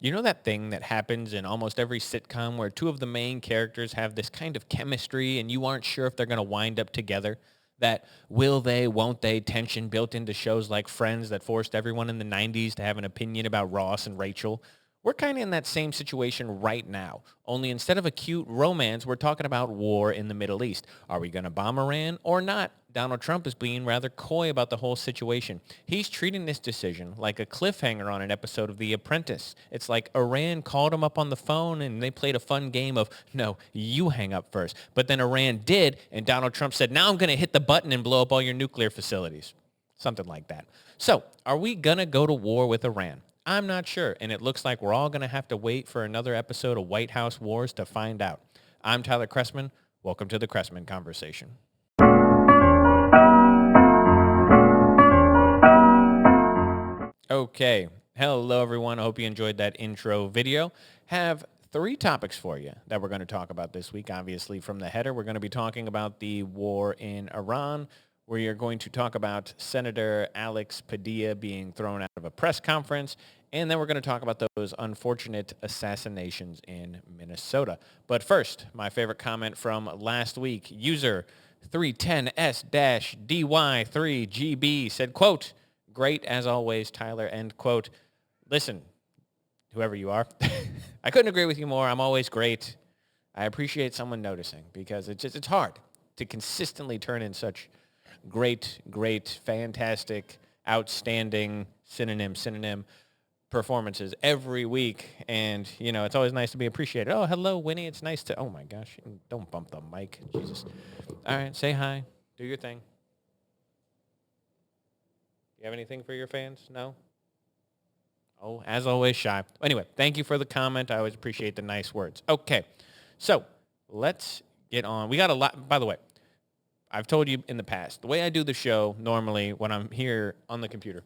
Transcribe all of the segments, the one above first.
You know that thing that happens in almost every sitcom where two of the main characters have this kind of chemistry and you aren't sure if they're going to wind up together? That will they, won't they tension built into shows like Friends that forced everyone in the 90s to have an opinion about Ross and Rachel. We're kind of in that same situation right now. Only instead of a cute romance, we're talking about war in the Middle East. Are we going to bomb Iran or not? Donald Trump is being rather coy about the whole situation. He's treating this decision like a cliffhanger on an episode of The Apprentice. It's like Iran called him up on the phone and they played a fun game of, no, you hang up first. But then Iran did, and Donald Trump said, now I'm going to hit the button and blow up all your nuclear facilities. Something like that. So, are we going to go to war with Iran? I'm not sure, and it looks like we're all going to have to wait for another episode of White House Wars to find out. I'm Tyler Chrestman. Welcome to the Chrestman Conversation. Okay. Hello, everyone. I hope you enjoyed that intro video. Have three topics for you that we're going to talk about this week. Obviously, from the header, we're going to be talking about the war in Iran. We are going to talk about Senator Alex Padilla being thrown out of a press conference. And then we're going to talk about those unfortunate assassinations in Minnesota. But first, my favorite comment from last week, user 310S-DY3GB said, quote, great as always, Tyler, end quote. Listen, whoever you are, I couldn't agree with you more. I'm always great. I appreciate someone noticing because it's hard to consistently turn in such great, fantastic, outstanding synonym performances every week. And, you know, it's always nice to be appreciated. Oh, hello, Winnie. It's nice to, oh my gosh, don't bump the mic. Jesus. All right, say hi. Do your thing. You have anything for your fans? No? Oh, as always, shy. Anyway, thank you for the comment. I always appreciate the nice words. Okay, so let's get on. We got a lot, by the way. I've told you in the past, the way I do the show normally when I'm here on the computer,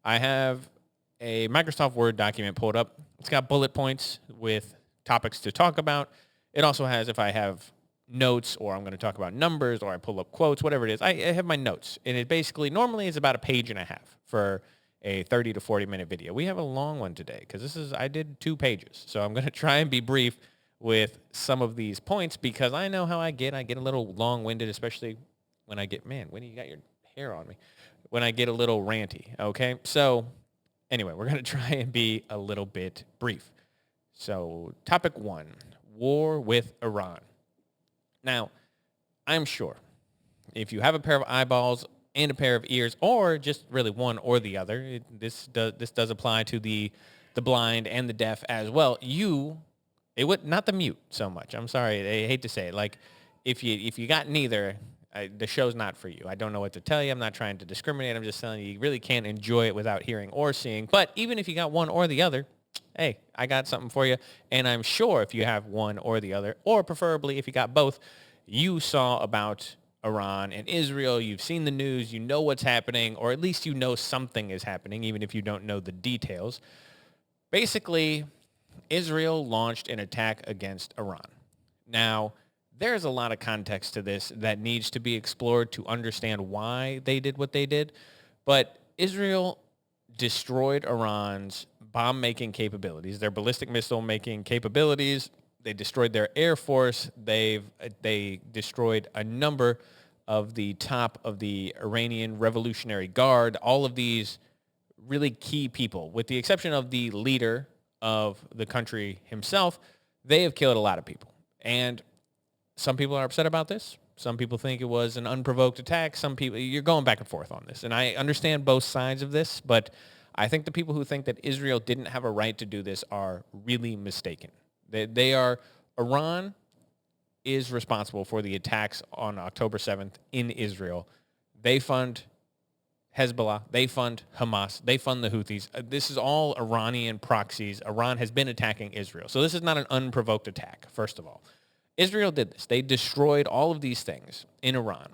I have a Microsoft Word document pulled up. It's got bullet points with topics to talk about. It also has, if I have notes or I'm going to talk about numbers or I pull up quotes, whatever it is, I have my notes. And it basically normally is about a page and a half for a 30 to 40 minute video. We have a long one today because I did 2 pages. So I'm going to try and be brief with some of these points because I know how I get. I get a little long-winded, especially when I get, man, when you got your hair on me, when I get a little ranty, okay? So anyway, we're going to try and be a little bit brief. So topic 1, war with Iran. Now, I'm sure if you have a pair of eyeballs and a pair of ears, or just really one or the other, this does apply to the blind and the deaf as well. It would not the mute so much. I'm sorry, I hate to say it. Like if you got neither, the show's not for you. I don't know what to tell you. I'm not trying to discriminate. I'm just telling you really can't enjoy it without hearing or seeing. But even if you got one or the other, hey, I got something for you. And I'm sure if you have one or the other, or preferably if you got both, you saw about Iran and Israel. You've seen the news. You know what's happening, or at least you know something is happening, even if you don't know the details. Basically, Israel launched an attack against Iran. Now, there's a lot of context to this that needs to be explored to understand why they did what they did. But Israel destroyed Iran's bomb-making capabilities, their ballistic missile-making capabilities. They destroyed their air force. They destroyed a number of the top of the Iranian Revolutionary Guard, all of these really key people, with the exception of the leader of the country himself. They have killed a lot of people. And some people are upset about this. Some people think it was an unprovoked attack. Some people, you're going back and forth on this. And I understand both sides of this, but I think the people who think that Israel didn't have a right to do this are really mistaken. Iran is responsible for the attacks on October 7th in Israel. They fund Hezbollah. They fund Hamas. They fund the Houthis. This is all Iranian proxies. Iran has been attacking Israel. So this is not an unprovoked attack, first of all. Israel did this. They destroyed all of these things in Iran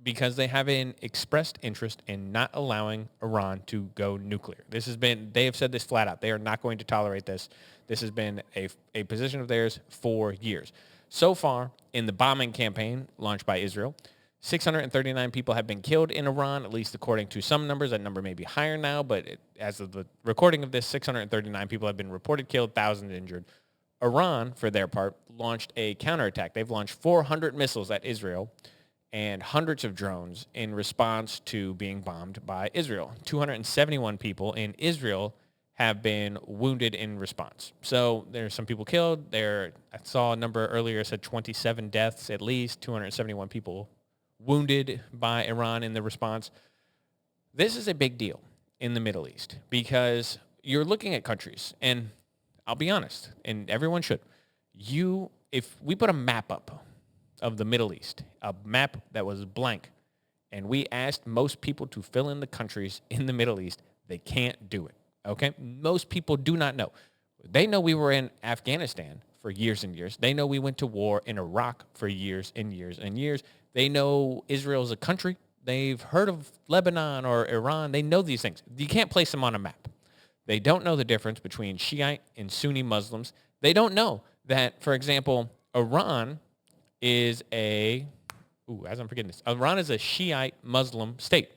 because they have an expressed interest in not allowing Iran to go nuclear. They have said this flat out. They are not going to tolerate this. This has been a position of theirs for years. So far, in the bombing campaign launched by Israel, 639 people have been killed in Iran, at least according to some numbers. That number may be higher now, but as of the recording of this, 639 people have been reported killed, thousands injured. Iran, for their part, launched a counterattack. They've launched 400 missiles at Israel and hundreds of drones in response to being bombed by Israel. 271 people in Israel have been wounded in response. So there's some people killed. I saw a number earlier, said 27 deaths at least, 271 people wounded by Iran in the response. This is a big deal in the Middle East because you're looking at countries, and I'll be honest, and everyone should. If we put a map up of the Middle East, a map that was blank, and we asked most people to fill in the countries in the Middle East, they can't do it. Okay? Most people do not know. They know we were in Afghanistan for years and years. They know we went to war in Iraq for years and years and years. They know Israel is a country. They've heard of Lebanon or Iran. They know these things. You can't place them on a map. They don't know the difference between Shiite and Sunni Muslims. They don't know that, for example, Iran is Iran is a Shiite Muslim state.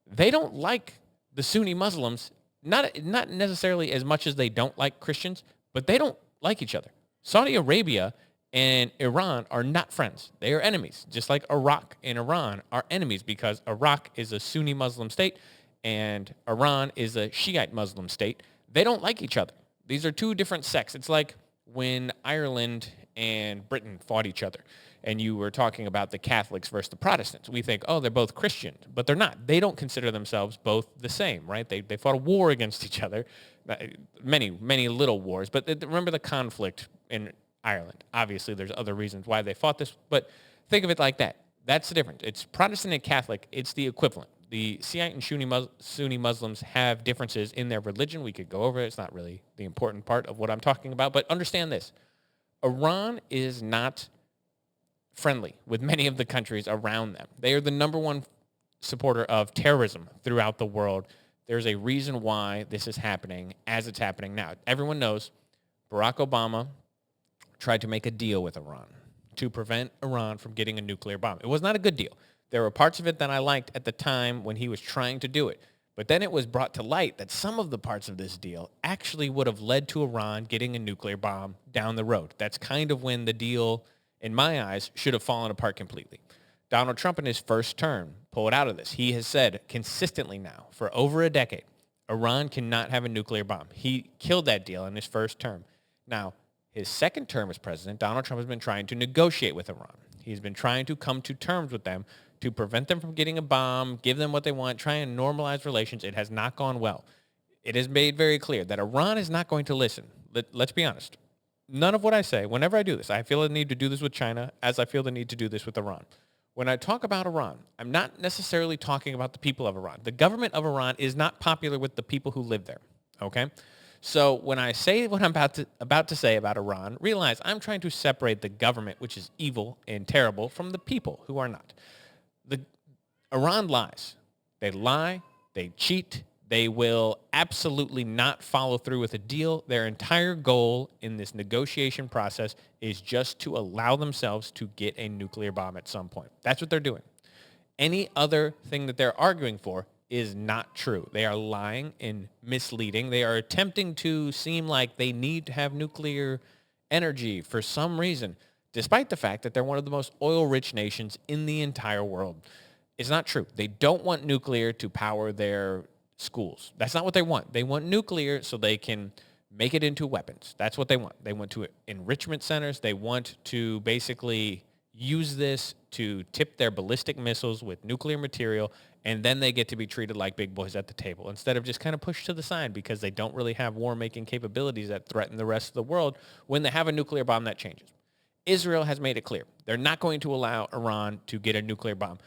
They don't like the Sunni Muslims, not necessarily as much as they don't like Christians, but they don't like each other. Saudi Arabia and Iran are not friends. They are enemies, just like Iraq and Iran are enemies because Iraq is a Sunni Muslim state and Iran is a Shiite Muslim state. They don't like each other. These are two different sects. It's like when Ireland and Britain fought each other and you were talking about the Catholics versus the Protestants. We think, oh, they're both Christians, but they're not. They don't consider themselves both the same, right? They fought a war against each other, many, many little wars. But remember the conflict in Ireland. Obviously, there's other reasons why they fought this, but think of it like that. That's the difference. It's Protestant and Catholic. It's the equivalent. The Shiite and Sunni Muslims have differences in their religion. We could go over it. It's not really the important part of what I'm talking about, but understand this. Iran is not friendly with many of the countries around them. They are the number one supporter of terrorism throughout the world. There's a reason why this is happening as it's happening now. Everyone knows Barack Obama tried to make a deal with Iran to prevent Iran from getting a nuclear bomb. It was not a good deal. There were parts of it that I liked at the time when he was trying to do it. But then it was brought to light that some of the parts of this deal actually would have led to Iran getting a nuclear bomb down the road. That's kind of when the deal, in my eyes, should have fallen apart completely. Donald Trump in his first term pulled out of this. He has said consistently now for over a decade, Iran cannot have a nuclear bomb. He killed that deal in his first term. Now, his second term as president, Donald Trump has been trying to negotiate with Iran. He's been trying to come to terms with them to prevent them from getting a bomb, give them what they want, try and normalize relations. It has not gone well. It is made very clear that Iran is not going to listen. Let's be honest. None of what I say, whenever I do this, I feel the need to do this with China as I feel the need to do this with Iran. When I talk about Iran, I'm not necessarily talking about the people of Iran. The government of Iran is not popular with the people who live there, okay? So when I say what I'm about to say about Iran, realize I'm trying to separate the government, which is evil and terrible, from the people who are not. Iran lies. They lie. They cheat. They will absolutely not follow through with a deal. Their entire goal in this negotiation process is just to allow themselves to get a nuclear bomb at some point. That's what they're doing. Any other thing that they're arguing for is not true. They are lying and misleading. They are attempting to seem like they need to have nuclear energy for some reason, despite the fact that they're one of the most oil-rich nations in the entire world. It's not true. They don't want nuclear to power their schools. That's not what they want. They want nuclear so they can make it into weapons. That's what they want. They want to enrichment centers. They want to basically use this to tip their ballistic missiles with nuclear material, and then they get to be treated like big boys at the table instead of just kind of pushed to the side because they don't really have war-making capabilities that threaten the rest of the world. When they have a nuclear bomb, that changes. Israel has made it clear. They're not going to allow Iran to get a nuclear bomb.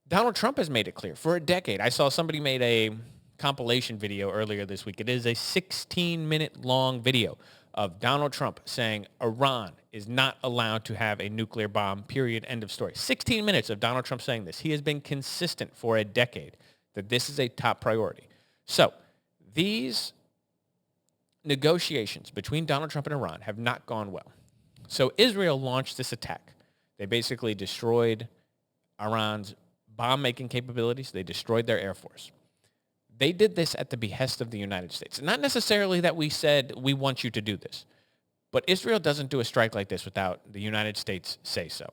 Donald Trump has made it clear for a decade. I saw somebody made a compilation video earlier this week. It is a 16-minute long video of Donald Trump saying Iran is not allowed to have a nuclear bomb, period, end of story. 16 minutes of Donald Trump saying this. He has been consistent for a decade that this is a top priority. So these negotiations between Donald Trump and Iran have not gone well. So Israel launched this attack. They basically destroyed Iran's bomb-making capabilities. They destroyed their Air Force. They did this at the behest of the United States. Not necessarily that we said, we want you to do this. But Israel doesn't do a strike like this without the United States say so.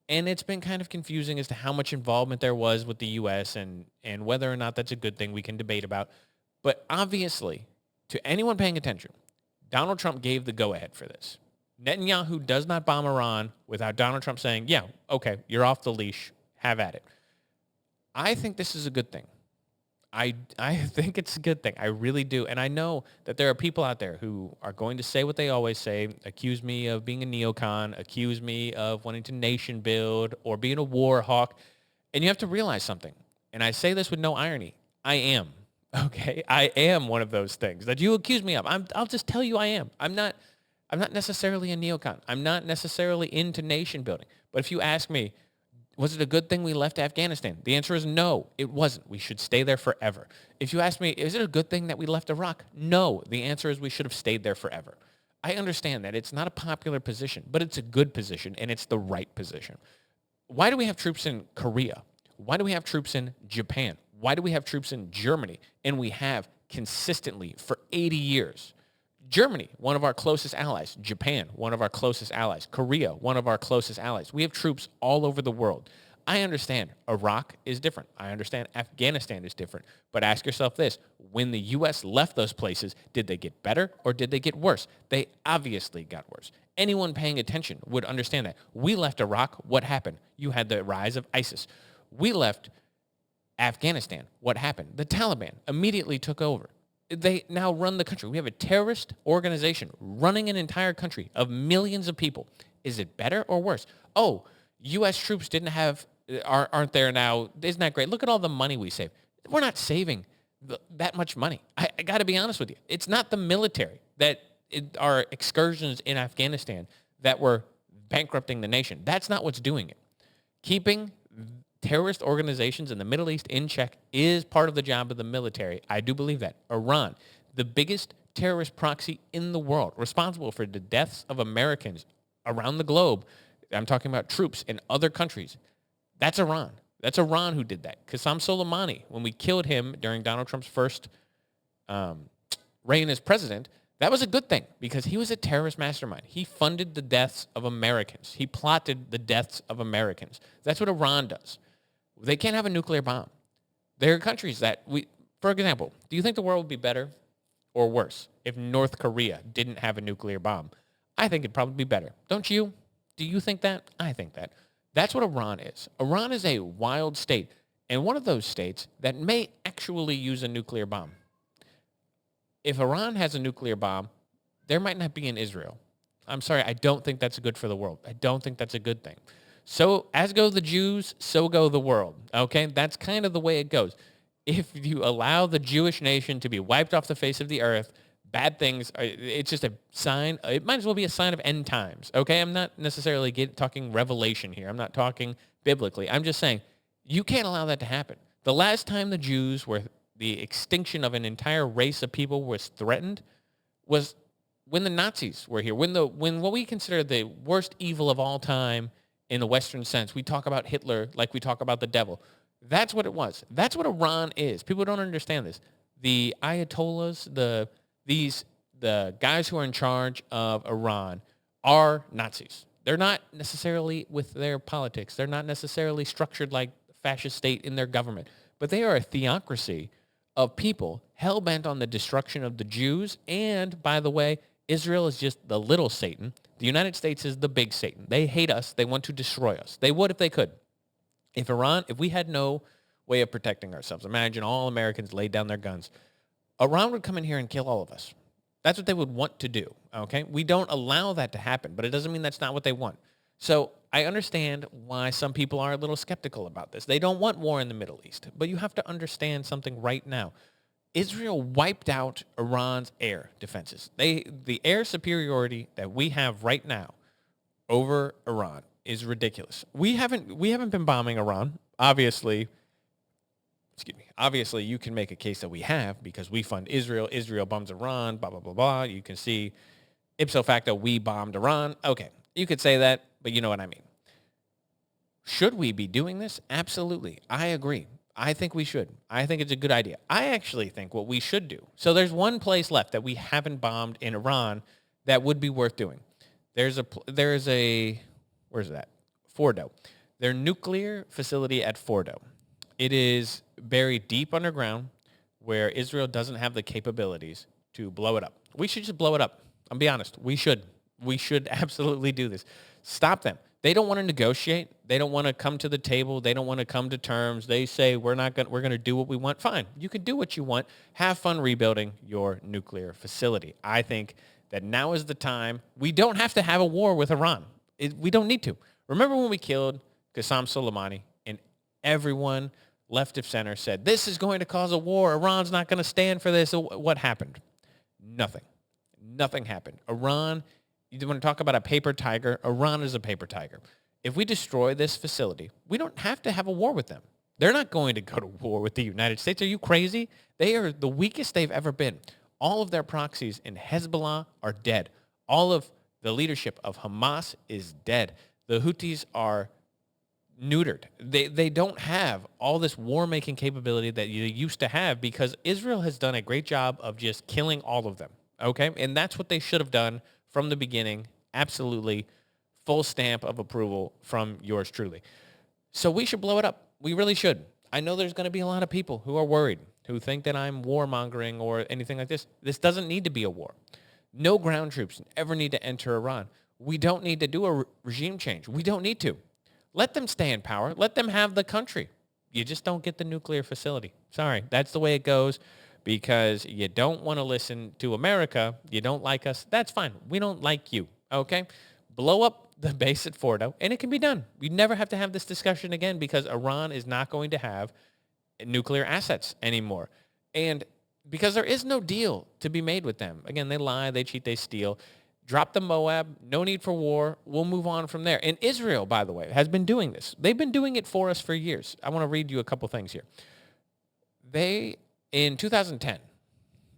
And it's been kind of confusing as to how much involvement there was with the U.S. and whether or not that's a good thing we can debate about. But obviously, to anyone paying attention, Donald Trump gave the go-ahead for this. Netanyahu does not bomb Iran without Donald Trump saying, yeah, okay, you're off the leash, have at it. I think this is a good thing. I think it's a good thing. I really do. And I know that there are people out there who are going to say what they always say, accuse me of being a neocon, accuse me of wanting to nation build or being a war hawk. And you have to realize something. And I say this with no irony. I am. Okay? I am one of those things that you accuse me of. I'll just tell you I am. I'm not necessarily a neocon. I'm not necessarily into nation building. But if you ask me, was it a good thing we left Afghanistan? The answer is no, it wasn't. We should stay there forever. If you ask me, is it a good thing that we left Iraq? No, the answer is we should have stayed there forever. I understand that it's not a popular position, but it's a good position, and it's the right position. Why do we have troops in Korea? Why do we have troops in Japan? Why do we have troops in Germany? And we have consistently for 80 years. Germany, one of our closest allies. Japan, one of our closest allies. Korea, one of our closest allies. We have troops all over the world. I understand Iraq is different. I understand Afghanistan is different. But ask yourself this. When the U.S. left those places, did they get better or did they get worse? They obviously got worse. Anyone paying attention would understand that. We left Iraq. What happened? You had the rise of ISIS. We left Afghanistan. What happened? The Taliban immediately took over. They now run the country. We have a terrorist organization running an entire country of millions of people. Is it better or worse? Oh, U.S. troops aren't there now. Isn't that great? Look at all the money we save. We're not saving that much money. I got to be honest with you. It's not the military that our excursions in Afghanistan that were bankrupting the nation. That's not what's doing it. Keeping terrorist organizations in the Middle East in check is part of the job of the military. I do believe that. Iran, the biggest terrorist proxy in the world, responsible for the deaths of Americans around the globe. I'm talking about troops in other countries. That's Iran. That's Iran who did that. Qasem Soleimani, when we killed him during Donald Trump's first reign as president, that was a good thing because he was a terrorist mastermind. He funded the deaths of Americans. He plotted the deaths of Americans. That's what Iran does. They can't have a nuclear bomb. There are countries that for example, do you think the world would be better or worse if North Korea didn't have a nuclear bomb? I think it'd probably be better. Don't you? Do you think that? I think that. That's what Iran is. Iran is a wild state, and one of those states that may actually use a nuclear bomb. If Iran has a nuclear bomb, there might not be in Israel. I'm sorry, I don't think that's good for the world. I don't think that's a good thing. So as go the Jews, so go the world. Okay? That's kind of the way it goes. If you allow the Jewish nation to be wiped off the face of the earth, bad things, it's just a sign. It might as well be a sign of end times. Okay? I'm not necessarily talking revelation here. I'm not talking biblically. I'm just saying you can't allow that to happen. The last time the extinction of an entire race of people was threatened was when the Nazis were here. When what we consider the worst evil of all time in the Western sense, we talk about Hitler like we talk about the devil. That's what it was. That's what Iran is. People don't understand this. The Ayatollahs, the guys who are in charge of Iran are Nazis. They're not necessarily with their politics. They're not necessarily structured like a fascist state in their government. But they are a theocracy of people hell-bent on the destruction of the Jews. And, by the way, Israel is just the little Satan. The United States is the big Satan. They hate us. They want to destroy us. They would if they could. If we had no way of protecting ourselves, imagine all Americans laid down their guns, Iran would come in here and kill all of us. That's what they would want to do, okay? We don't allow that to happen, but it doesn't mean that's not what they want. So I understand why some people are a little skeptical about this. They don't want war in the Middle East, but you have to understand something right now. Israel wiped out Iran's air defenses. The air superiority that we have right now over Iran is ridiculous. We haven't been bombing Iran. Obviously, you can make a case that we have because we fund Israel. Israel bombs Iran, blah, blah, blah, blah. You can see ipso facto we bombed Iran. Okay, you could say that, but you know what I mean. Should we be doing this? Absolutely. I agree. I think we should. I think it's a good idea. I actually think what we should do. So there's one place left that we haven't bombed in Iran that would be worth doing. There's a where's that? Fordo. Their nuclear facility at Fordo. It is buried deep underground where Israel doesn't have the capabilities to blow it up. We should just blow it up. I'll be honest. We should. We should absolutely do this. Stop them. They don't want to negotiate. They don't want to come to the table. They don't want to come to terms. They say we're going to do what we want. Fine. You can do what you want. Have fun rebuilding your nuclear facility. I think that now is the time. We don't have to have a war with Iran. We don't need to. Remember when we killed Qasem Soleimani and everyone left of center said, this is going to cause a war. Iran's not going to stand for this. What happened? Nothing. Nothing happened. Iran, you want to talk about a paper tiger? Iran is a paper tiger. If we destroy this facility, we don't have to have a war with them. They're not going to go to war with the United States. Are you crazy? They are the weakest they've ever been. All of their proxies in Hezbollah are dead. All of the leadership of Hamas is dead. The Houthis are neutered. They don't have all this war-making capability that you used to have because Israel has done a great job of just killing all of them. Okay? And that's what they should have done from the beginning. Absolutely full stamp of approval from yours truly. So we should blow it up. We really should. I know there's going to be a lot of people who are worried, who think that I'm warmongering or anything like this. This doesn't need to be a war. No ground troops ever need to enter Iran. We don't need to do a regime change. We don't need to. Let them stay in power. Let them have the country. You just don't get the nuclear facility. Sorry, that's the way it goes because you don't want to listen to America. You don't like us. That's fine. We don't like you, okay? Blow up the base at Fordo, and it can be done. We never have to have this discussion again because Iran is not going to have nuclear assets anymore. And because there is no deal to be made with them. Again, they lie, they cheat, they steal. Drop the Moab. No need for war. We'll move on from there. And Israel, by the way, has been doing this. They've been doing it for us for years. I want to read you a couple things here. In 2010,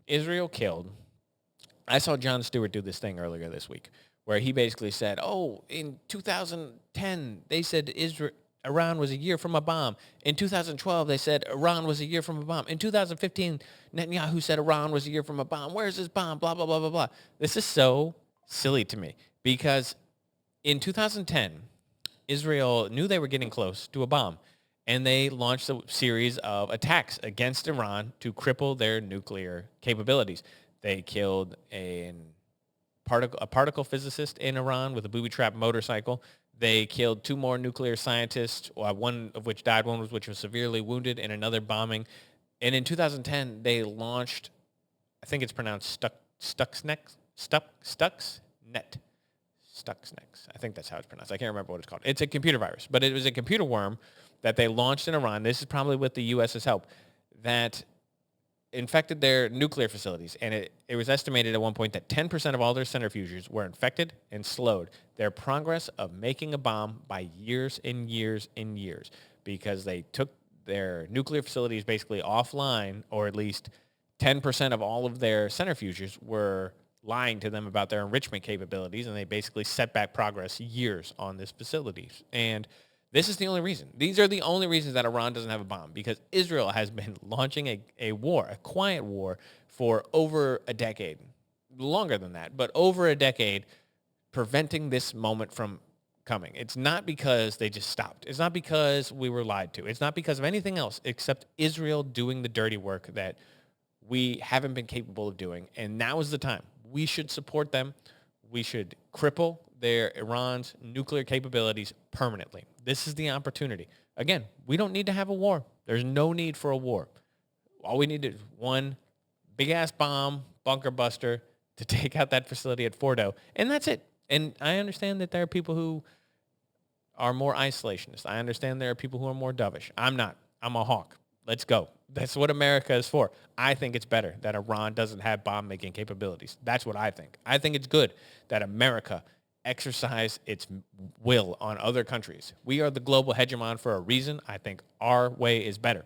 Israel killed, I saw Jon Stewart do this thing earlier this week, where he basically said, in 2010, they said Iran was a year from a bomb. In 2012, they said Iran was a year from a bomb. In 2015, Netanyahu said Iran was a year from a bomb. Where's this bomb? Blah, blah, blah, blah, blah. This is so silly to me because in 2010, Israel knew they were getting close to a bomb, and they launched a series of attacks against Iran to cripple their nuclear capabilities. They killed a particle physicist in Iran with a booby-trapped motorcycle. They killed 2 more nuclear scientists, one of which died, one of which was severely wounded in another bombing. And in 2010, they launched, I think it's pronounced Stuxnet. I think that's how it's pronounced. I can't remember what it's called. It's a computer virus, but it was a computer worm that they launched in Iran. This is probably with the U.S.'s help, that infected their nuclear facilities. And it was estimated at one point that 10% of all their centrifuges were infected and slowed their progress of making a bomb by years and years and years because they took their nuclear facilities basically offline, or at least 10% of all of their centrifuges were lying to them about their enrichment capabilities, and they basically set back progress years on this facilities. And this is the only reason. These are the only reasons that Iran doesn't have a bomb, because Israel has been launching a war, a quiet war, for over a decade. Longer than that, but over a decade, preventing this moment from coming. It's not because they just stopped. It's not because we were lied to. It's not because of anything else except Israel doing the dirty work that we haven't been capable of doing. And now is the time. We should support them. We should cripple Iran's nuclear capabilities permanently. This is the opportunity. Again, we don't need to have a war. There's no need for a war. All we need is one big-ass bomb, bunker buster, to take out that facility at Fordo, and that's it. And I understand that there are people who are more isolationist. I understand there are people who are more dovish. I'm not. I'm a hawk. Let's go. That's what America is for. I think it's better that Iran doesn't have bomb-making capabilities. That's what I think. I think it's good that America exercise its will on other countries. We are the global hegemon for a reason. I think our way is better.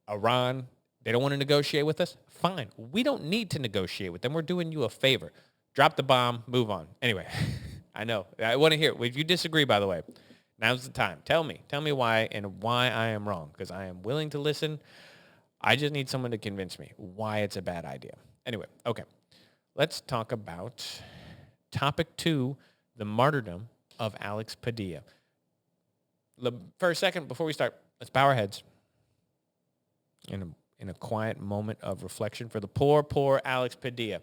Iran, they don't want to negotiate with us? Fine. We don't need to negotiate with them. We're doing you a favor. Drop the bomb, move on. Anyway, I know. I want to hear. If you disagree, by the way, Now's the time. Tell me why and why I am wrong, because I am willing to listen. I just need someone to convince me why it's a bad idea. Anyway, okay. Let's talk about topic 2, the martyrdom of Alex Padilla. For a second, before we start, let's bow our heads in a quiet moment of reflection for the poor Alex Padilla.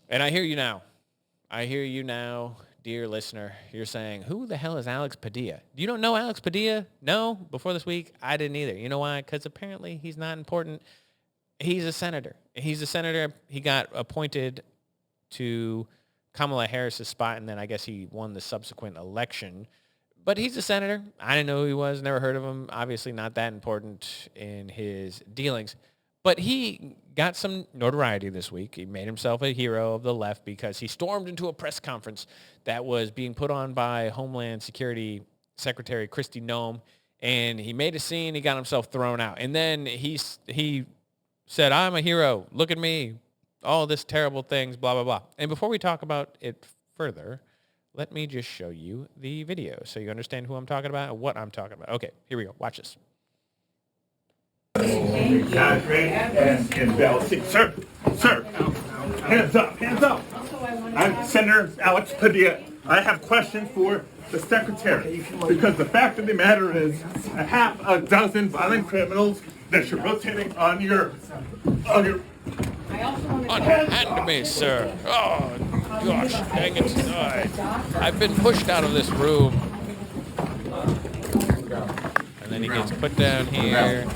And I hear you now. Dear listener. You're saying, who the hell is Alex Padilla? You don't know Alex Padilla? No? Before this week, I didn't either. You know why? Because apparently he's not important. He's a senator. He got appointed to Kamala Harris's spot, and then I guess he won the subsequent election. But he's a senator. I didn't know who he was, never heard of him. Obviously not that important in his dealings. But he got some notoriety this week. He made himself a hero of the left because he stormed into a press conference that was being put on by Homeland Security Secretary Kristi Noem, and he made a scene. He got himself thrown out. And then he said, I'm a hero. Look at me. All this terrible things, blah, blah, blah. And before we talk about it further, let me just show you the video so you understand who I'm talking about and what I'm talking about. Okay, here we go. Watch this. Sir, hands up. I'm Senator Alex Padilla. I have questions for the secretary because the fact of the matter is a half a dozen violent criminals that you're rotating on your Unhand me, sir. Oh, gosh, dang it. I've been pushed out of this room. And then he gets put down here.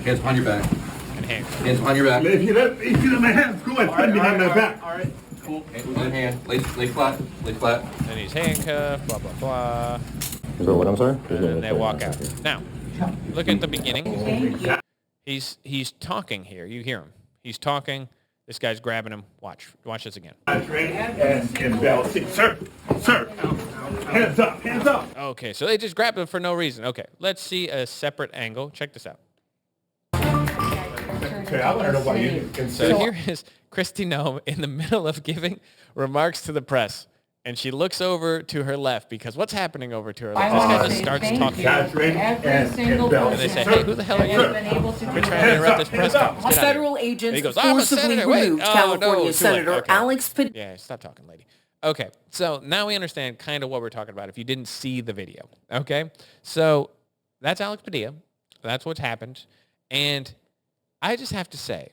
Hands behind your back. And Hands behind your back. If you let my hands go ahead, put them behind my back. All right. Cool. One hand. Lay flat. Then he's handcuffed, blah, blah, blah. So what I'm sorry? And then they walk out. Now, look at the beginning. He's talking here. You hear him. He's talking. This guy's grabbing him. Watch this again. Sir, hands up. Okay, so they just grabbed him for no reason. Okay, let's see a separate angle. Check this out. Okay, I want to know why you didn't consider. So here is Kristi Noem in the middle of giving remarks to the press. And she looks over to her left because what's happening over to her left? This guy just starts talking. And they say, hey, who the hell are you? We're trying to interrupt this press conference. Get out of Federal here. agents He goes, I'm a forcibly senator. Wait. removed Oh, California no, too late. Senator Okay. Alex Padilla. Yeah, stop talking, lady. Okay, so now we understand kind of what we're talking about if you didn't see the video. Okay, so that's Alex Padilla. That's what's happened. And I just have to say,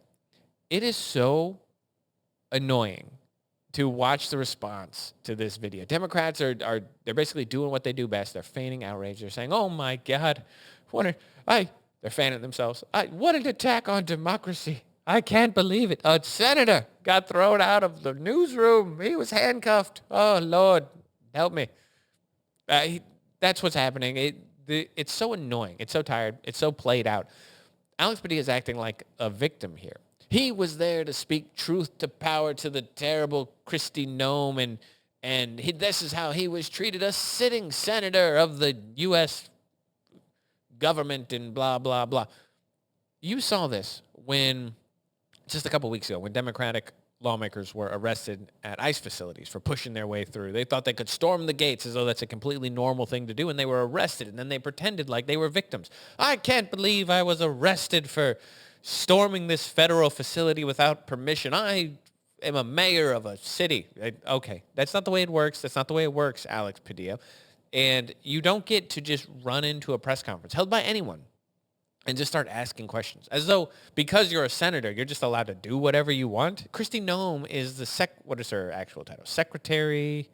it is so annoying to watch the response to this video. Democrats they're basically doing what they do best. They're feigning outrage. They're saying, oh my God, they're fanning themselves. What an attack on democracy. I can't believe it. A senator got thrown out of the newsroom. He was handcuffed. Oh, Lord, help me. That's what's happening. It's so annoying. It's so tired. It's so played out. Alex Padilla is acting like a victim here. He was there to speak truth to power to the terrible Kristi Noem, and this is how he was treated, a sitting senator of the U.S. government and blah, blah, blah. You saw this when, just a couple weeks ago, when Democratic lawmakers were arrested at ICE facilities for pushing their way through. They thought they could storm the gates as though that's a completely normal thing to do, and they were arrested, and then they pretended like they were victims. I can't believe I was arrested for storming this federal facility without permission. I am a mayor of a city. Okay, that's not the way it works. That's not the way it works, Alex Padilla. And you don't get to just run into a press conference held by anyone and just start asking questions as though because you're a senator, you're just allowed to do whatever you want. Kristi Noem is what is her actual title? Secretary,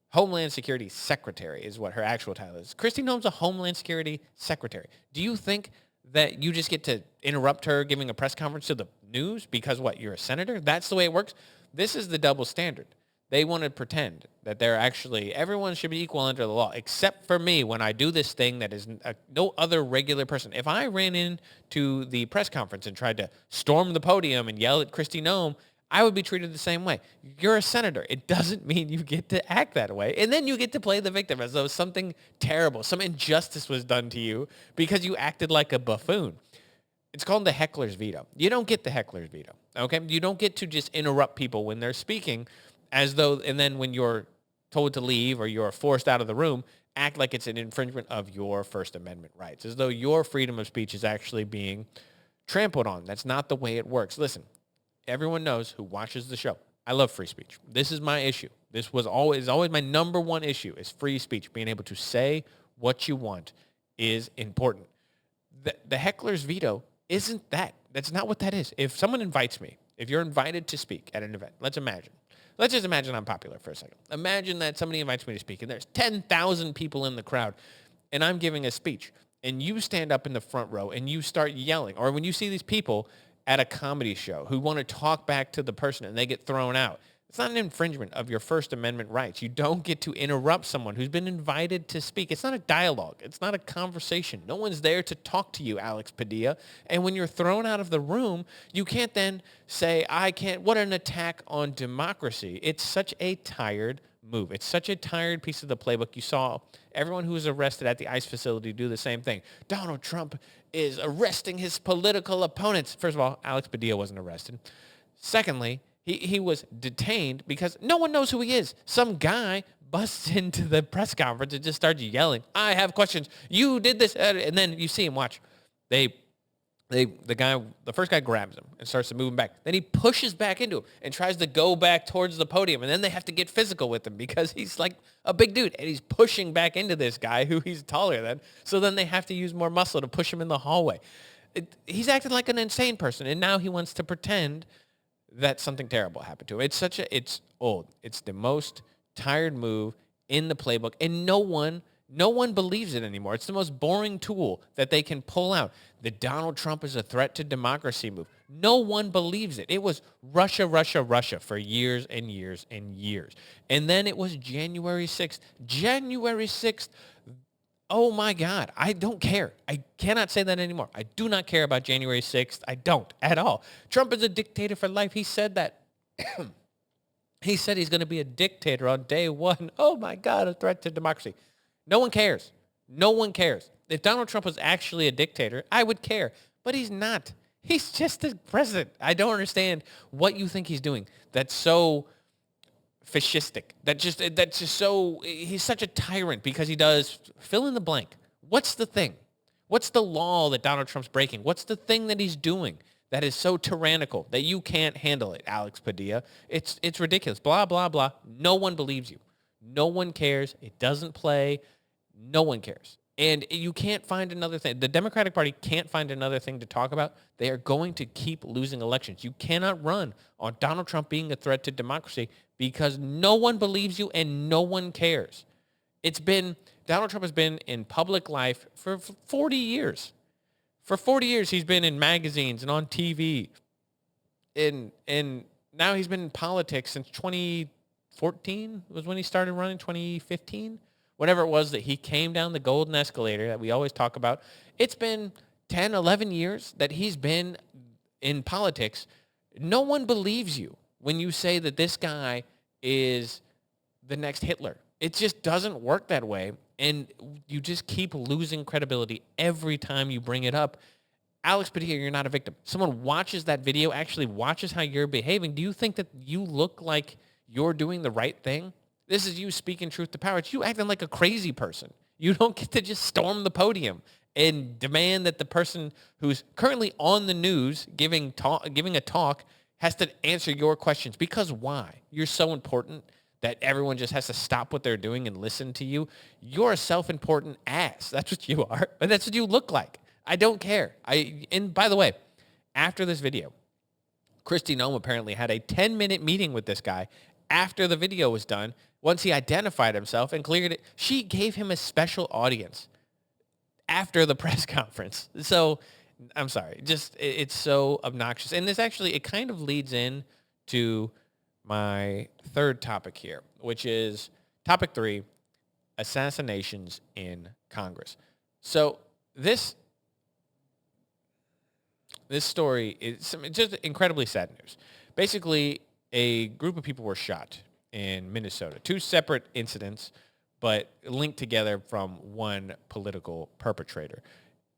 Homeland Security Secretary is what her actual title is. Kristi Noem's a Homeland Security Secretary. Do you think that you just get to interrupt her giving a press conference to the news because what, you're a senator? That's the way it works? This is the double standard. They want to pretend that they're actually, everyone should be equal under the law, except for me when I do this thing that is no other regular person. If I ran into the press conference and tried to storm the podium and yell at Kristi Noem, I would be treated the same way. You're a senator. It doesn't mean you get to act that way. And then you get to play the victim as though something terrible, some injustice was done to you because you acted like a buffoon. It's called the heckler's veto. You don't get the heckler's veto, okay? You don't get to just interrupt people when they're speaking as though, and then when you're told to leave or you're forced out of the room, act like it's an infringement of your First Amendment rights, as though your freedom of speech is actually being trampled on. That's not the way it works. Listen, everyone knows who watches the show, I love free speech. This is my issue. This was always my number one issue is free speech. Being able to say what you want is important. The heckler's veto isn't that. That's not what that is. If someone invites me, if you're invited to speak at an event, let's just imagine I'm popular for a second. Imagine that somebody invites me to speak and there's 10,000 people in the crowd and I'm giving a speech and you stand up in the front row and you start yelling. Or when you see these people at a comedy show who want to talk back to the person and they get thrown out. It's not an infringement of your First Amendment rights. You don't get to interrupt someone who's been invited to speak. It's not a dialogue. It's not a conversation. No one's there to talk to you, Alex Padilla. And when you're thrown out of the room, you can't then say, I can't. What an attack on democracy. It's such a tired move. It's such a tired piece of the playbook. You saw everyone who was arrested at the ICE facility do the same thing. Donald Trump is arresting his political opponents. First of all, Alex Padilla wasn't arrested. Secondly, he was detained because no one knows who he is. Some guy busts into the press conference and just starts yelling, I have questions. You did this. And then you see him watch. The first guy grabs him and starts to move him back. Then he pushes back into him and tries to go back towards the podium. And then they have to get physical with him because he's like a big dude and he's pushing back into this guy who he's taller than. So then they have to use more muscle to push him in the hallway. He's acting like an insane person. And now he wants to pretend that something terrible happened to him. It's old. It's the most tired move in the playbook. And no one believes it anymore. It's the most boring tool that they can pull out. The Donald Trump is a threat to democracy move. No one believes it. It was Russia, Russia, Russia for years and years and years. And then it was January 6th. January 6th, oh my God, I don't care. I cannot say that anymore. I do not care about January 6th. I don't at all. Trump is a dictator for life. He said that. He said he's going to be a dictator on day one. Oh my God, a threat to democracy. No one cares. No one cares. If Donald Trump was actually a dictator, I would care. But he's not. He's just the president. I don't understand what you think he's doing. That's so fascistic. That's just so, he's such a tyrant because he does fill in the blank. What's the thing? What's the law that Donald Trump's breaking? What's the thing that he's doing that is so tyrannical that you can't handle it, Alex Padilla? It's ridiculous. Blah, blah, blah. No one believes you. No one cares. It doesn't play. No one cares. And you can't find another thing. The Democratic Party can't find another thing to talk about. They are going to keep losing elections. You cannot run on Donald Trump being a threat to democracy because no one believes you and no one cares. Donald Trump has been in public life for 40 years. For 40 years, he's been in magazines and on TV. And now he's been in politics since 2014 was when he started running, 2015. Whatever it was that he came down the golden escalator that we always talk about. It's been 10, 11 years that he's been in politics. No one believes you when you say that this guy is the next Hitler. It just doesn't work that way. And you just keep losing credibility every time you bring it up. Alex Padilla, you're not a victim. Someone watches that video, actually watches how you're behaving. Do you think that you look like you're doing the right thing? This is you speaking truth to power. It's you acting like a crazy person. You don't get to just storm the podium and demand that the person who's currently on the news giving a talk has to answer your questions. Because why? You're so important that everyone just has to stop what they're doing and listen to you. You're a self-important ass. That's what you are. But that's what you look like. I don't care. And by the way, after this video, Kristi Noem apparently had a 10-minute meeting with this guy after the video was done. Once he identified himself and cleared it, she gave him a special audience after the press conference. So, I'm sorry. It's so obnoxious. And it kind of leads in to my third topic here, which is topic 3, assassinations in Congress. So, this story is just incredibly sad news. Basically, a group of people were shot in Minnesota. 2 separate incidents, but linked together from one political perpetrator.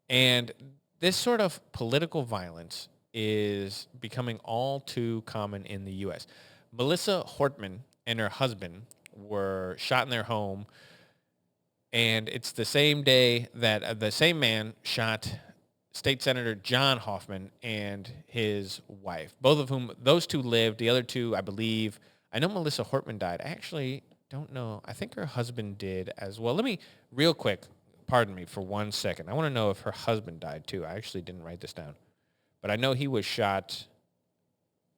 And this sort of political violence is becoming all too common in the U.S. Melissa Hortman and her husband were shot in their home And it's the same day that the same man shot State Senator John Hoffman and his wife, both of whom, those two lived. The other two, I believe, I know Melissa Hortman died. I actually don't know. I think her husband did as well. Let me, real quick, pardon me for 1 second. I want to know if her husband died too. I actually didn't write this down. But I know he was shot,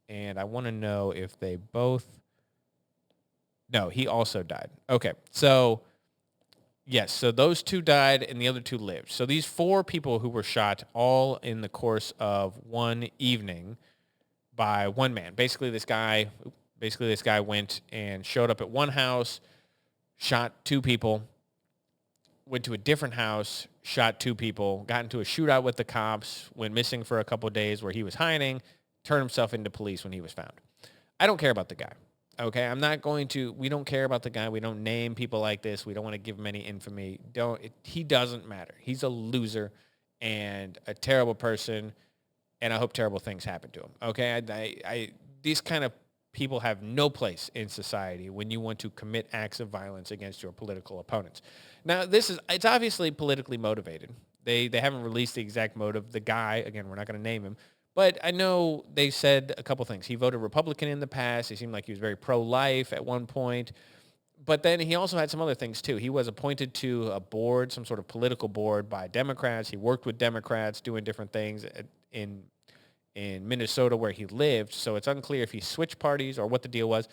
and I want to know if they both, no, he also died. Okay, so yes, so those two died and the other two lived. So these four people who were shot all in the course of one evening by one man. Basically this guy went and showed up at one house, shot two people, went to a different house, shot two people, got into a shootout with the cops, went missing for a couple of days where he was hiding, turned himself into police when he was found. I don't care about the guy. Okay, we don't care about the guy. We don't name people like this. We don't want to give him any infamy. He doesn't matter. He's a loser and a terrible person, and I hope terrible things happen to him. Okay, these kind of people have no place in society when you want to commit acts of violence against your political opponents. Now, it's obviously politically motivated. They haven't released the exact motive. The guy, again, we're not going to name him, but I know they said a couple things. He voted Republican in the past. He seemed like he was very pro-life at one point. But then he also had some other things, too. He was appointed to a board, some sort of political board by Democrats. He worked with Democrats doing different things in Minnesota where he lived. So it's unclear if he switched parties or what the deal was.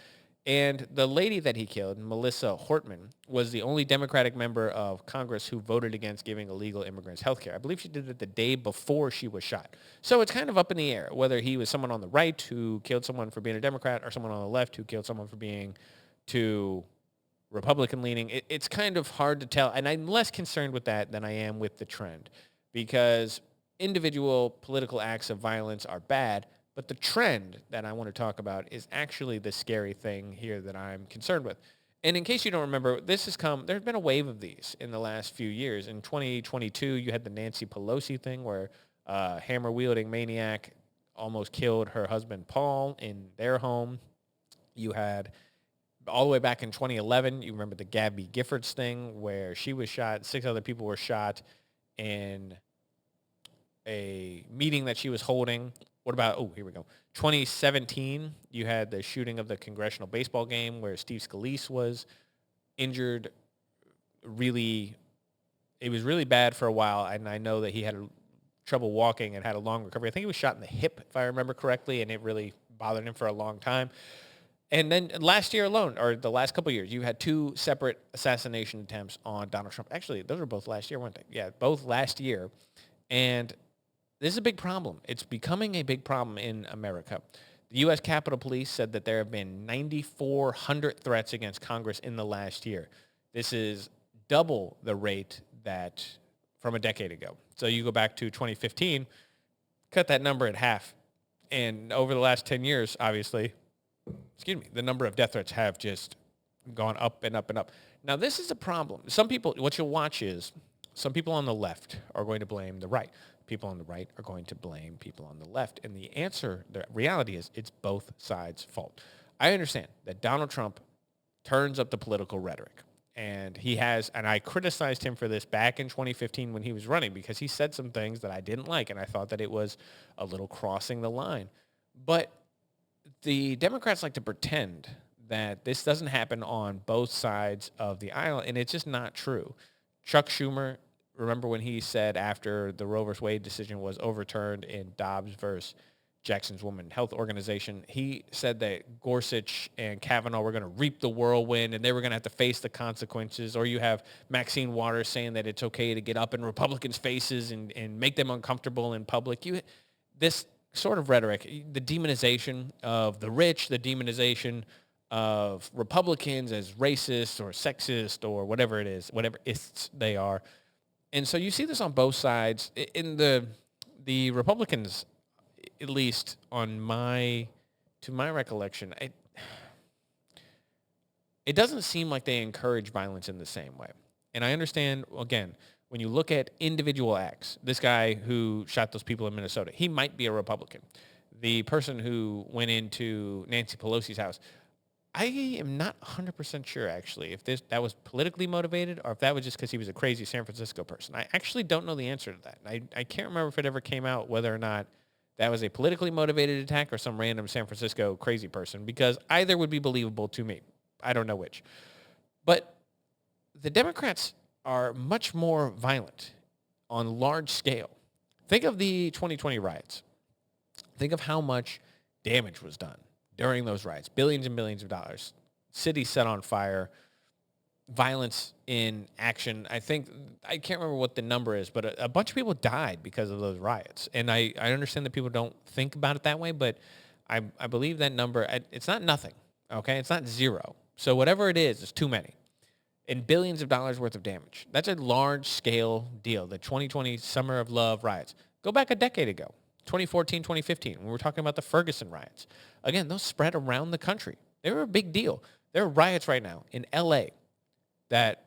And the lady that he killed, Melissa Hortman, was the only Democratic member of Congress who voted against giving illegal immigrants health care. I believe she did it the day before she was shot. So it's kind of up in the air whether he was someone on the right who killed someone for being a Democrat or someone on the left who killed someone for being too Republican-leaning. It's kind of hard to tell. And I'm less concerned with that than I am with the trend, because individual political acts of violence are bad, but the trend that I want to talk about is actually the scary thing here that I'm concerned with. And in case you don't remember, there's been a wave of these in the last few years. In 2022, you had the Nancy Pelosi thing where a hammer-wielding maniac almost killed her husband, Paul, in their home. You had, all the way back in 2011, you remember the Gabby Giffords thing where she was shot, 6 other people were shot in a meeting that she was holding. What about, here we go. 2017, you had the shooting of the congressional baseball game where Steve Scalise was injured. It was really bad for a while, and I know that he had trouble walking and had a long recovery. I think he was shot in the hip, if I remember correctly, and it really bothered him for a long time. And then last year alone, or the last couple of years, you had 2 separate assassination attempts on Donald Trump. Actually, those were both last year, weren't they? Yeah, both last year. And this is a big problem. It's becoming a big problem in America. The U.S. Capitol Police said that there have been 9,400 threats against Congress in the last year. This is double the rate that from a decade ago. So you go back to 2015, cut that number in half. And over the last 10 years, obviously, the number of death threats have just gone up and up and up. Now, this is a problem. Some people, what you'll watch is some people on the left are going to blame the right. People on the right are going to blame people on the left. And the reality is it's both sides' fault. I understand that Donald Trump turns up the political rhetoric. And I criticized him for this back in 2015 when he was running, because he said some things that I didn't like, and I thought that it was a little crossing the line. But the Democrats like to pretend that this doesn't happen on both sides of the aisle, and it's just not true. Chuck Schumer, remember when he said after the Roe v. Wade decision was overturned in Dobbs versus Jackson's Women's Health Organization, he said that Gorsuch and Kavanaugh were going to reap the whirlwind and they were going to have to face the consequences. Or you have Maxine Waters saying that it's okay to get up in Republicans' faces and make them uncomfortable in public. This sort of rhetoric, the demonization of the rich, the demonization of Republicans as racist or sexist or whatever it is, whatever ists they are. And so you see this on both sides. In the Republicans, at least to my recollection, it doesn't seem like they encourage violence in the same way. And I understand, again, when you look at individual acts, this guy who shot those people in Minnesota, he might be a Republican. The person who went into Nancy Pelosi's house, I am not 100% sure, actually, if that was politically motivated or if that was just because he was a crazy San Francisco person. I actually don't know the answer to that. I can't remember if it ever came out whether or not that was a politically motivated attack or some random San Francisco crazy person, because either would be believable to me. I don't know which. But the Democrats are much more violent on large scale. Think of the 2020 riots. Think of how much damage was done during those riots. Billions and billions of dollars. Cities set on fire. Violence in action. I can't remember what the number is, but a bunch of people died because of those riots. And I understand that people don't think about it that way, but I believe that number, it's not nothing, okay? It's not zero. So whatever it is, it's too many. And billions of dollars worth of damage. That's a large-scale deal, the 2020 Summer of Love riots. Go back a decade ago, 2014, 2015, when we were talking about the Ferguson riots. Again, those spread around the country. They were a big deal. There are riots right now in L.A. that,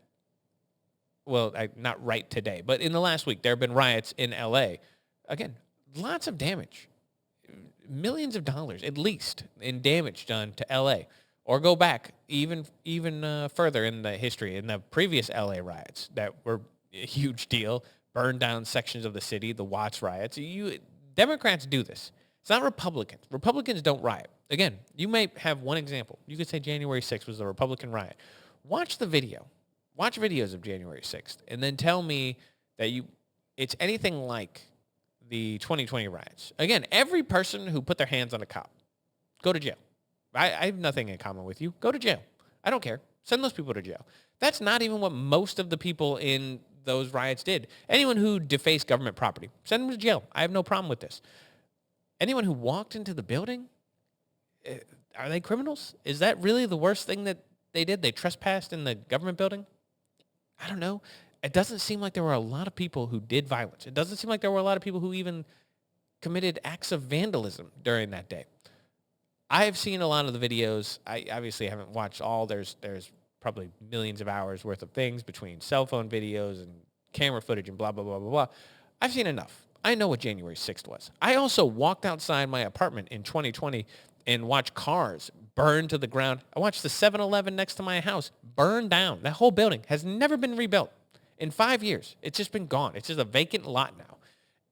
well, not right today, but in the last week, there have been riots in L.A. Again, lots of damage. Millions of dollars, at least, in damage done to L.A. Or go back even further in the history, in the previous L.A. riots that were a huge deal, burned down sections of the city, the Watts riots. Democrats do this. It's not Republicans. Republicans don't riot. Again, you may have one example. You could say January 6th was a Republican riot. Watch the video. Watch videos of January 6th, and then tell me that it's anything like the 2020 riots. Again, every person who put their hands on a cop, go to jail. I have nothing in common with you. Go to jail. I don't care. Send those people to jail. That's not even what most of the people in those riots did. Anyone who defaced government property, send them to jail. I have no problem with this. Anyone who walked into the building, are they criminals? Is that really the worst thing that they did? They trespassed in the government building? I don't know. It doesn't seem like there were a lot of people who did violence. It doesn't seem like there were a lot of people who even committed acts of vandalism during that day. I have seen a lot of the videos. I obviously haven't watched all. There's probably millions of hours worth of things between cell phone videos and camera footage and blah, blah, blah, blah, blah. I've seen enough. I know what January 6th was. I also walked outside my apartment in 2020 and watched cars burn to the ground. I watched the 7-Eleven next to my house burn down. That whole building has never been rebuilt in 5 years. It's just been gone. It's just a vacant lot now.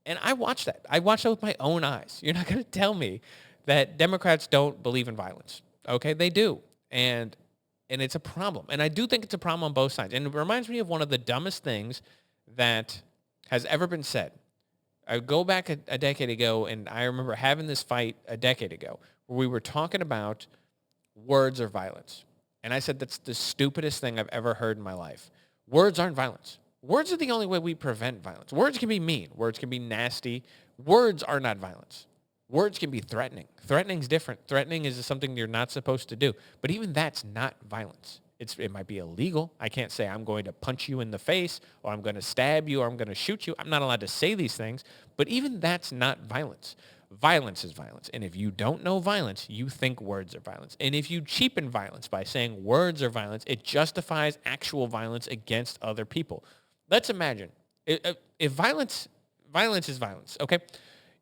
And I watched that. I watched that with my own eyes. You're not going to tell me that Democrats don't believe in violence. Okay, they do. And it's a problem. And I do think it's a problem on both sides. And it reminds me of one of the dumbest things that has ever been said. I go back a decade ago, and I remember having this fight a decade ago where we were talking about words or violence. And I said, that's the stupidest thing I've ever heard in my life. Words aren't violence. Words are the only way we prevent violence. Words can be mean. Words can be nasty. Words are not violence. Words can be threatening. Threatening is different. Threatening is something you're not supposed to do. But even that's not violence. It might be illegal. I can't say I'm going to punch you in the face or I'm going to stab you or I'm going to shoot you. I'm not allowed to say these things. But even that's not violence. Violence is violence. And if you don't know violence, you think words are violence. And if you cheapen violence by saying words are violence, it justifies actual violence against other people. Let's imagine if violence is violence, okay?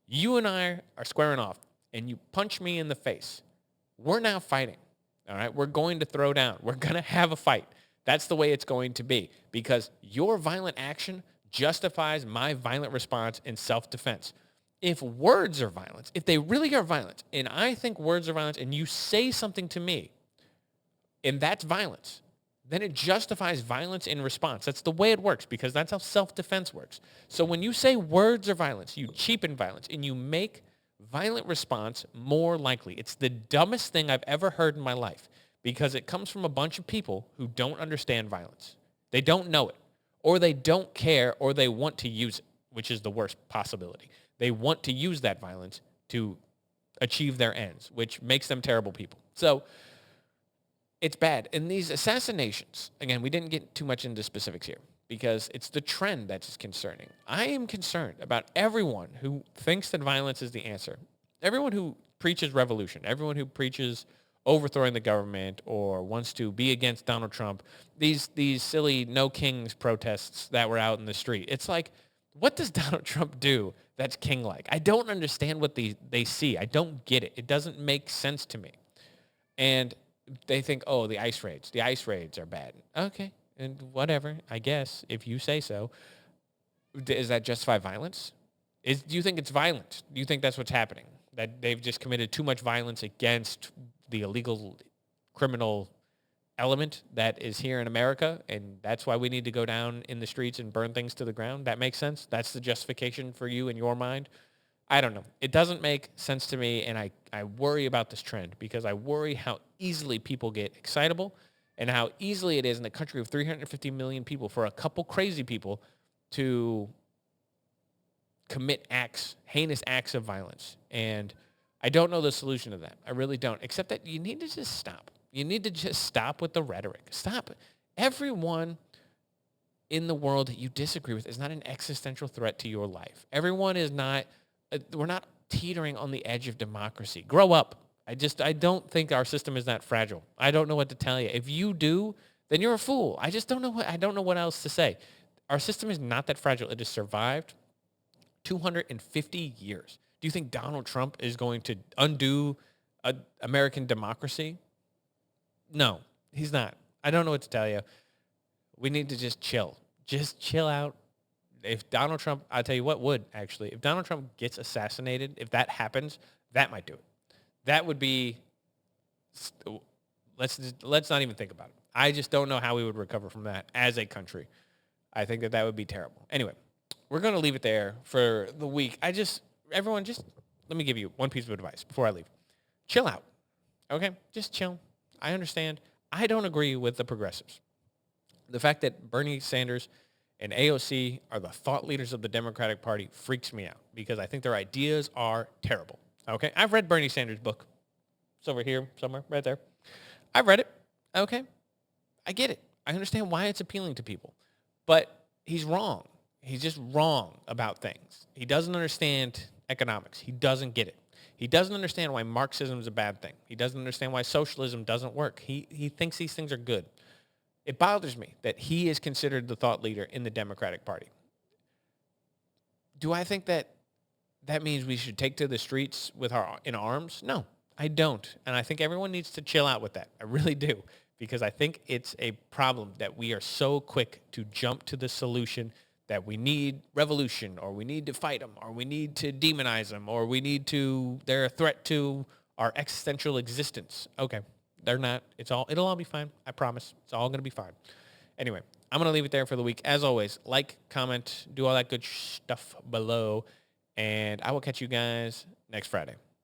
You and I are squaring off, and you punch me in the face. We're now fighting, all right? We're going to throw down. We're going to have a fight. That's the way it's going to be because your violent action justifies my violent response in self-defense. If words are violence, if they really are violence, and I think words are violence, and you say something to me, and that's violence, then it justifies violence in response. That's the way it works because that's how self-defense works. So when you say words are violence, you cheapen violence and you make violent response more likely. It's the dumbest thing I've ever heard in my life because it comes from a bunch of people who don't understand violence. They don't know it, or they don't care, or they want to use it, which is the worst possibility. They want to use that violence to achieve their ends, which makes them terrible people. So it's bad. And these assassinations, again, we didn't get too much into specifics here because it's the trend that's concerning. I am concerned about everyone who thinks that violence is the answer. Everyone who preaches revolution, everyone who preaches overthrowing the government or wants to be against Donald Trump, these silly no kings protests that were out in the street. It's like, what does Donald Trump do that's king-like? I don't understand what they see. I don't get it. It doesn't make sense to me. And they think, oh, the ice raids. The ice raids are bad. Okay, and whatever, I guess, if you say so. Is that justify violence? Do you think it's violent? Do you think that's what's happening? That they've just committed too much violence against the illegal criminal element that is here in America, and that's why we need to go down in the streets and burn things to the ground? That makes sense? That's the justification for you in your mind? I don't know. It doesn't make sense to me, and I worry about this trend because I worry how easily people get excitable and how easily it is in a country of 350 million people for a couple crazy people to commit heinous acts of violence. And I don't know the solution to that. I really don't, except that you need to just stop. You need to just stop with the rhetoric. Stop. Everyone in the world that you disagree with is not an existential threat to your life. Everyone is not, we're not teetering on the edge of democracy. Grow up. I don't think our system is that fragile. I don't know what to tell you. If you do, then you're a fool. I don't know what else to say. Our system is not that fragile. It has survived 250 years. Do you think Donald Trump is going to undo American democracy? No, he's not. I don't know what to tell you. We need to just chill. Just chill out. If Donald Trump, I'll tell you what would, actually. If Donald Trump gets assassinated, if that happens, that might do it. That would be, let's not even think about it. I just don't know how we would recover from that as a country. I think that would be terrible. Anyway, we're going to leave it there for the week. Everyone, just let me give you one piece of advice before I leave. Chill out. Okay? Just chill. I understand. I don't agree with the progressives. The fact that Bernie Sanders and AOC are the thought leaders of the Democratic Party freaks me out because I think their ideas are terrible. Okay? I've read Bernie Sanders' book. It's over here somewhere, right there. I've read it. Okay? I get it. I understand why it's appealing to people. But he's wrong. He's just wrong about things. He doesn't understand economics. He doesn't get it. He doesn't understand why Marxism is a bad thing. He doesn't understand why socialism doesn't work. He thinks these things are good. It bothers me that he is considered the thought leader in the Democratic Party. Do I think that means we should take to the streets in arms? No, I don't. And I think everyone needs to chill out with that. I really do. Because I think it's a problem that we are so quick to jump to the solution that we need revolution, or we need to fight them, or we need to demonize them, or they're a threat to our existential existence. Okay, they're not. It'll all be fine. I promise. It's all going to be fine. Anyway, I'm going to leave it there for the week. As always, like, comment, do all that good stuff below, and I will catch you guys next Friday.